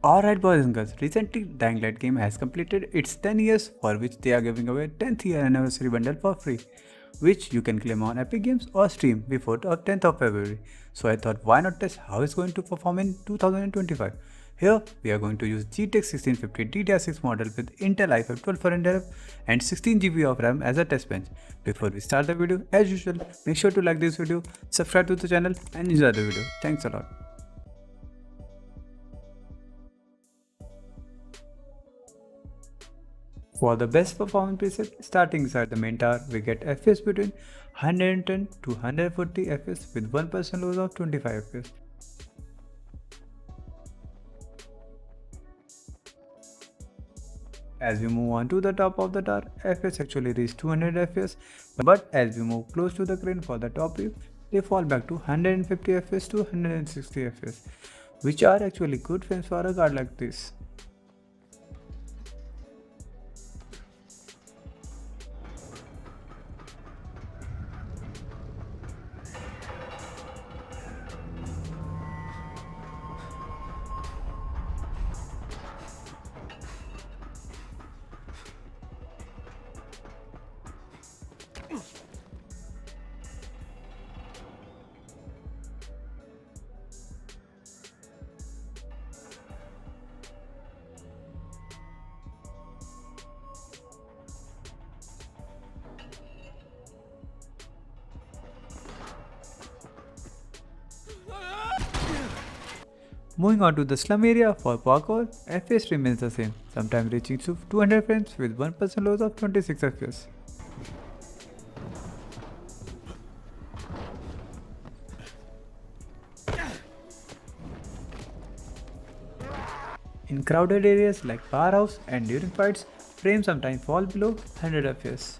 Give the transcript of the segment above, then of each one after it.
Alright boys and girls, recently Dying Light game has completed its 10 years, for which they are giving away 10th year anniversary bundle for free, which you can claim on Epic Games or Steam before 10th of February. So I thought why not test how it's going to perform in 2025. Here we are going to use GTX 1650 DDR6 model with Intel i5 1200 and 16 GB of RAM as a test bench. Before we start the video, as usual, make sure to like this video, subscribe to the channel and enjoy the video. Thanks a lot. For the best performance preset, starting inside the main tower, we get FPS between 110 to 140 FPS with 1% loss of 25 FPS. As we move on to the top of the tower, FPS actually reach 200 FPS, but as we move close to the crane for the top view, they fall back to 150 FPS to 160 FPS, which are actually good frames for a card like this. Moving on to the slum area for parkour, FPS remains the same, sometimes reaching to 200 frames with 1% loss of 26 FPS. In crowded areas like powerhouse and during fights, frames sometimes fall below 100 FPS.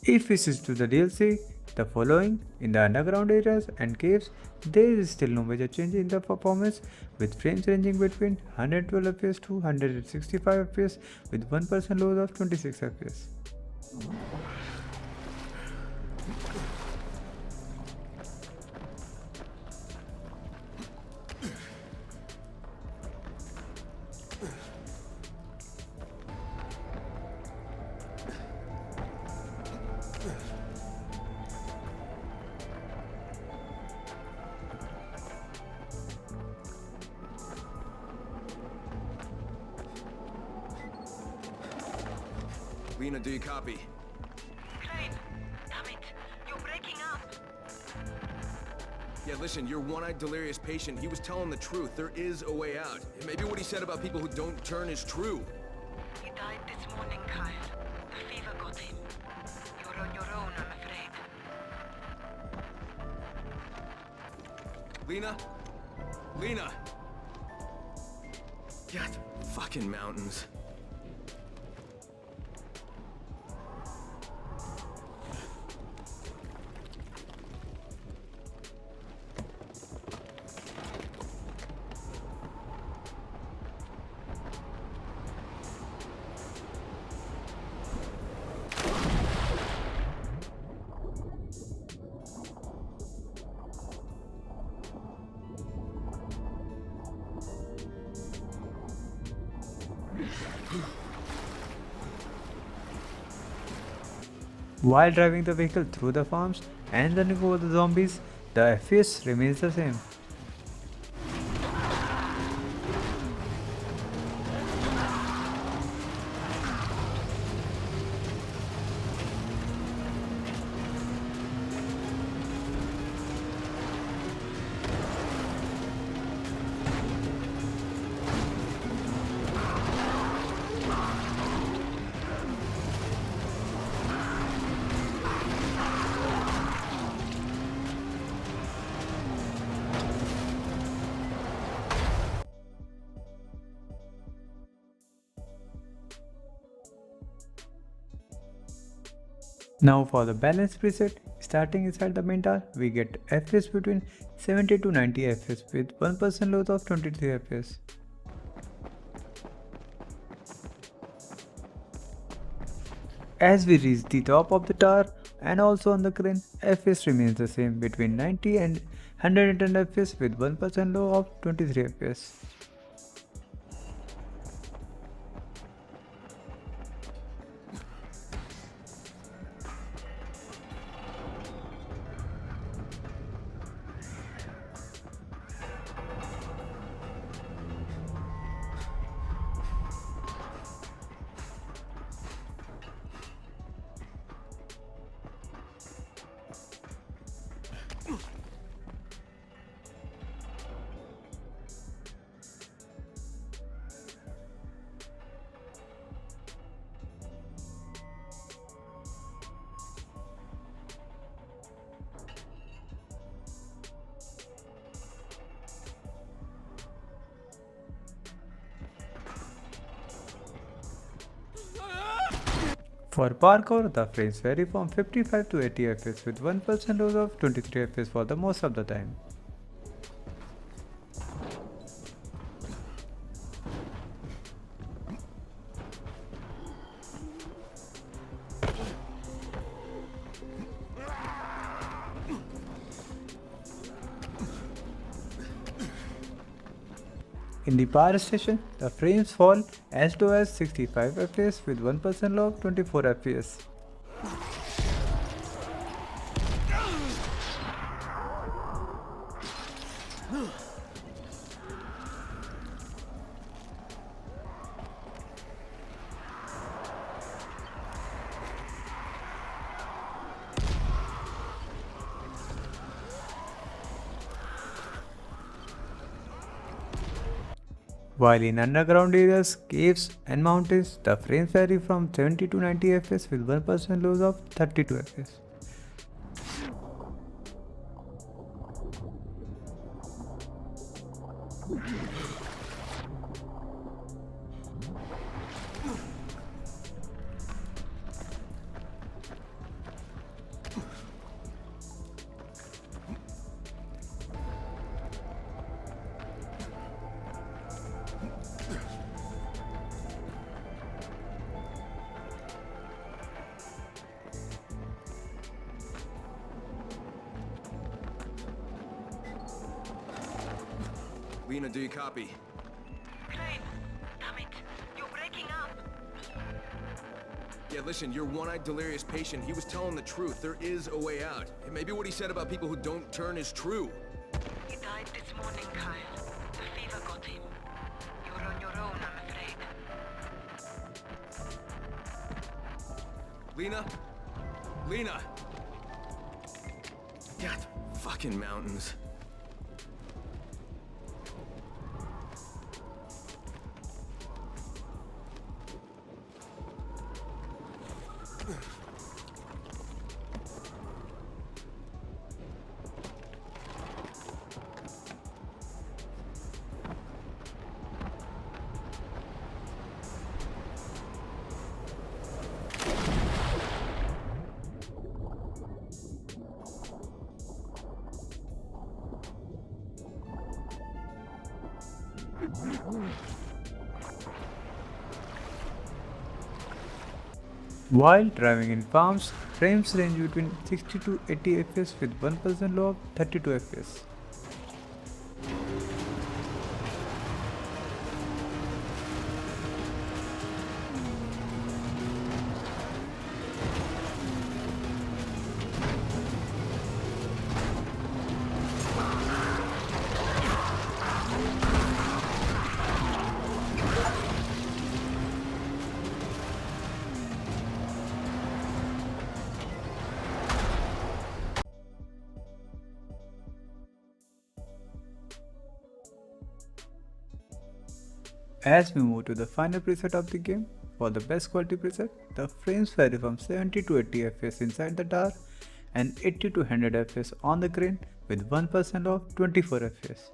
If we switch to the DLC, the following in the underground areas and caves, there is still no major change in the performance, with frames ranging between 112 FPS to 165 FPS with 1% loss of 26 FPS. Lena, do you copy? Crane, damn it, you're breaking up. Yeah, listen, your one-eyed delirious patient, he was telling the truth. There is a way out. Maybe what he said about people who don't turn is true. He died this morning, Kyle. The fever got him. You're on your own, I'm afraid. Lena? Lena! God, fucking mountains. While driving the vehicle through the farms and running over the zombies, the FPS remains the same. Now for the balance preset, Starting inside the main tower, we get FPS between 70 to 90 FPS with 1% loss of 23 FPS. As we reach the top of the tower and also on the crane, FPS remains the same between 90 and 110 FPS with 1% low of 23 FPS. For parkour, the frames vary from 55 to 80 FPS with 1% loss of 23 FPS for the most of the time. In the power station, the frames fall as low as 65 FPS with 1% low of 24 FPS. While in underground areas, caves and mountains, the frames vary from 70 to 90 FPS with 1% loss of 32 FPS. Lena, do you copy? Crane, damn it. You're breaking up. Yeah, listen, your one-eyed delirious patient, he was telling the truth. There is a way out. And maybe what he said about people who don't turn is true. He died this morning, Kyle. The fever got him. You're on your own, I'm afraid. Lena? Lena! God, fucking mountains. While driving in farms, frames range between 60 to 80 FPS with 1% low of 32 FPS. As we move to the final preset of the game, for the best quality preset, the frames vary from 70 to 80 FPS inside the tower and 80 to 100 FPS on the crane with 1% of 24 FPS.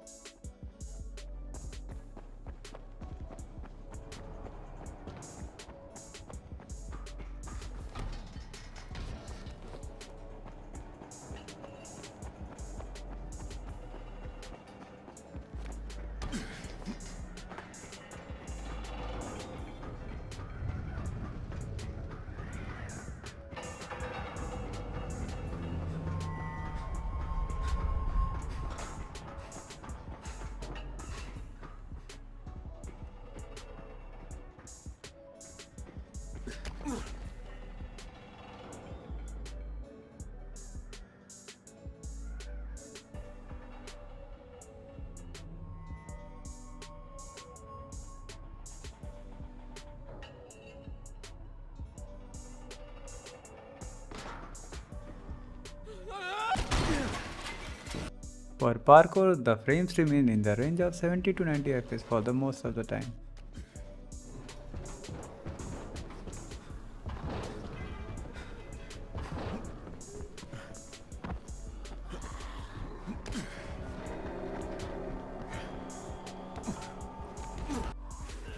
For parkour, the frames remain in the range of 70 to 90 FPS for the most of the time.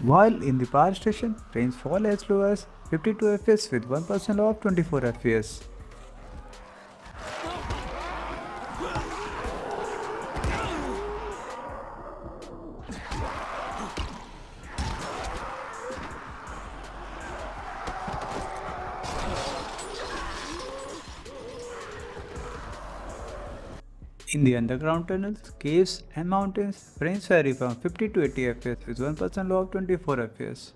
While in the power station, frames fall as low as 52 FPS with 1% low of 24 FPS. In the underground tunnels, caves and mountains, frames vary from 50 to 80 FPS with 1% low of 24 FPS.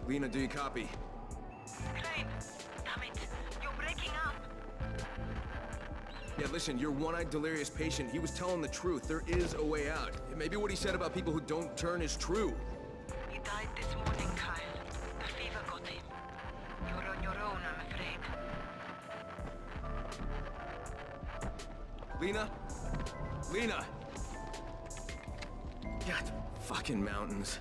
Lena, do you copy? Crane, damn it. You're breaking up. Yeah, listen, your one-eyed delirious patient, he was telling the truth. There is a way out. Maybe what he said about people who don't turn is true. He died this morning, Kyle. The fever got him. You're on your own, I'm afraid. Lena? Lena! God, fucking mountains.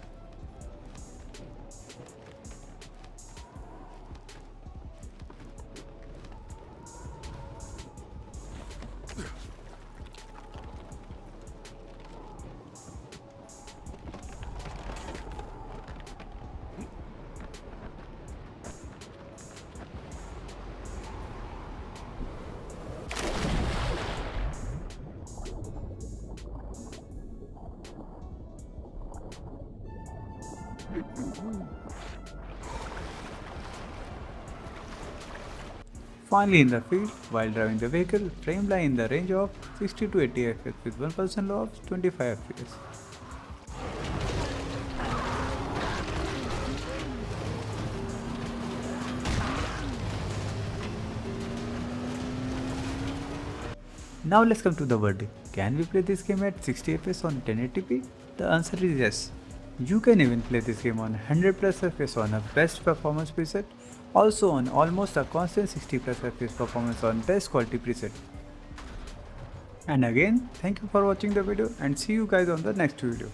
Finally in the field, while driving the vehicle, frame lie in the range of 60 to 80 FPS with 1% low of 25 FPS. Now let's come to the verdict. Can we play this game at 60 FPS on 1080p? The answer is yes. You can even play this game on 100 plus FPS on a best performance preset, also on almost a constant 60 plus FPS performance on best quality preset. And again, thank you for watching the video and see you guys on the next video.